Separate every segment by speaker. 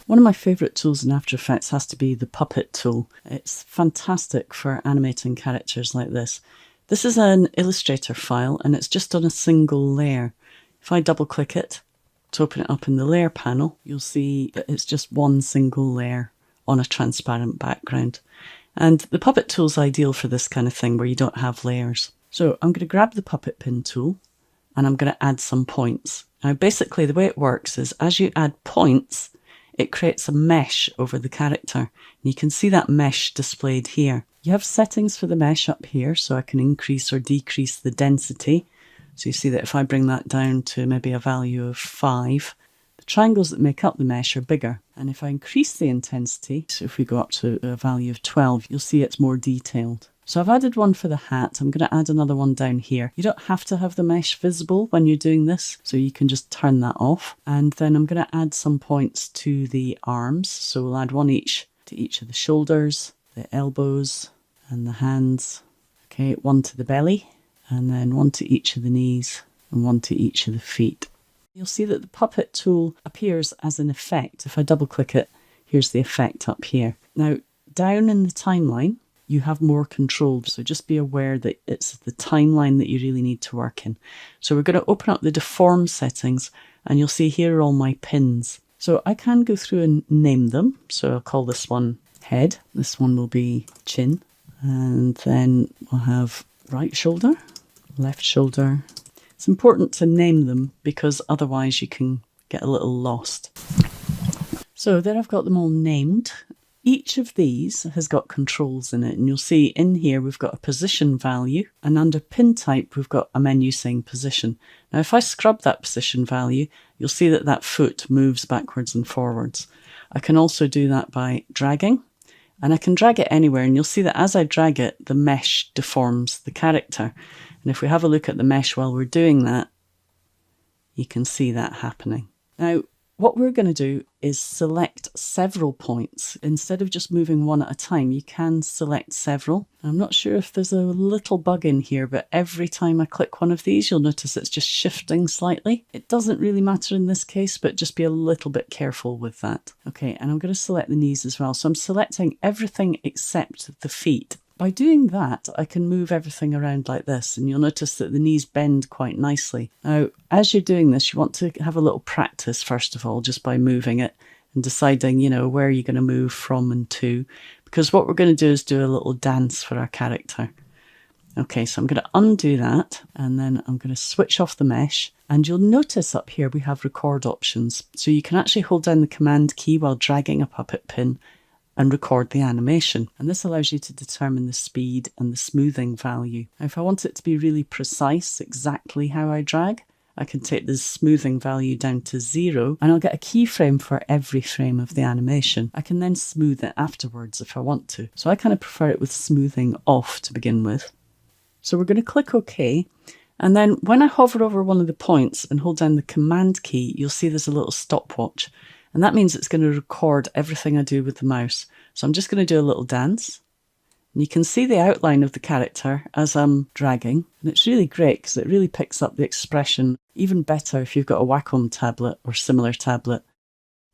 Speaker 1: One of my favourite tools in After Effects has to be the Puppet tool. It's fantastic for animating characters like this. This is an Illustrator file and it's just on a single layer. If I double click it to open it up in the layer panel, you'll see that it's just one single layer on a transparent background. And the Puppet tool is ideal for this kind of thing where you don't have layers. So I'm going to grab the Puppet Pin tool and I'm going to add some points. Now basically the way it works is as you add points, it creates a mesh over the character. And you can see that mesh displayed here. You have settings for the mesh up here, so I can increase or decrease the density. So you see that if I bring that down to maybe a value of 5, the triangles that make up the mesh are bigger. And if I increase the intensity, so if we go up to a value of 12, you'll see it's more detailed. So I've added one for the hat. I'm going to add another one down here. You don't have to have the mesh visible when you're doing this, so you can just turn that off. And then I'm going to add some points to the arms. So we'll add one each to each of the shoulders, the elbows and the hands. Okay, one to the belly, and then one to each of the knees and one to each of the feet. You'll see that the Puppet tool appears as an effect. If I double click it, here's the effect up here. Now, down in the timeline, you have more control, so just be aware that it's the timeline that you really need to work in. So we're going to open up the deform settings and you'll see here are all my pins. So I can go through and name them. So I'll call this one head, this one will be chin, and then we'll have right shoulder, left shoulder. It's important to name them because otherwise you can get a little lost. So there I've got them all named. Each of these has got controls in it, and you'll see in here we've got a position value, and under pin type we've got a menu saying position. Now if I scrub that position value, you'll see that that foot moves backwards and forwards. I can also do that by dragging, and I can drag it anywhere, and you'll see that as I drag it, the mesh deforms the character. And if we have a look at the mesh while we're doing that, you can see that happening. Now, what we're going to do is select several points. Instead of just moving one at a time, you can select several. I'm not sure if there's a little bug in here, but every time I click one of these, you'll notice it's just shifting slightly. It doesn't really matter in this case, but just be a little bit careful with that. Okay, and I'm going to select the knees as well. So I'm selecting everything except the feet. By doing that, I can move everything around like this, and you'll notice that the knees bend quite nicely. Now, as you're doing this, you want to have a little practice, first of all, just by moving it and deciding, you know, where you're going to move from and to, because what we're going to do is do a little dance for our character. Okay, so I'm going to undo that, and then I'm going to switch off the mesh, and you'll notice up here we have record options. So you can actually hold down the command key while dragging a puppet pin and record the animation. And this allows you to determine the speed and the smoothing value. Now, if I want it to be really precise, exactly how I drag, I can take the smoothing value down to 0 and I'll get a keyframe for every frame of the animation. I can then smooth it afterwards if I want to. So I kind of prefer it with smoothing off to begin with. So we're going to click OK. And then when I hover over one of the points and hold down the command key, you'll see there's a little stopwatch. And that means it's going to record everything I do with the mouse. So I'm just going to do a little dance. And you can see the outline of the character as I'm dragging. And it's really great because it really picks up the expression. Even better if you've got a Wacom tablet or similar tablet,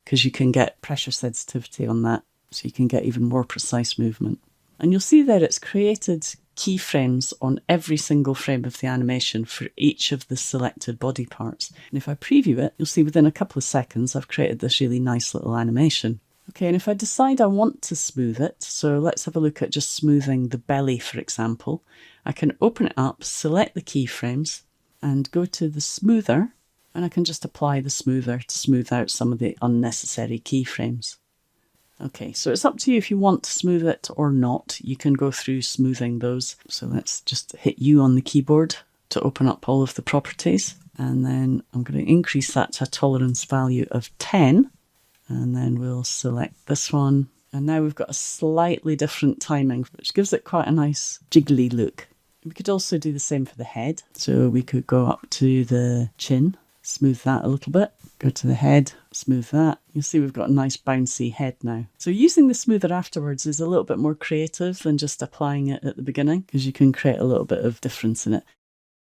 Speaker 1: because you can get pressure sensitivity on that. So you can get even more precise movement. And you'll see that it's created keyframes on every single frame of the animation for each of the selected body parts. And if I preview it, you'll see within a couple of seconds I've created this really nice little animation. Okay, and if I decide I want to smooth it, so let's have a look at just smoothing the belly, for example. I can open it up, select the keyframes, and go to the smoother, and I can just apply the smoother to smooth out some of the unnecessary keyframes. Okay, so it's up to you if you want to smooth it or not. You can go through smoothing those. So let's just hit U on the keyboard to open up all of the properties. And then I'm going to increase that to a tolerance value of 10. And then we'll select this one. And now we've got a slightly different timing, which gives it quite a nice jiggly look. We could also do the same for the head. So we could go up to the chin, smooth that a little bit. Go to the head, smooth that. You'll see we've got a nice bouncy head now. So using the smoother afterwards is a little bit more creative than just applying it at the beginning, because you can create a little bit of difference in it.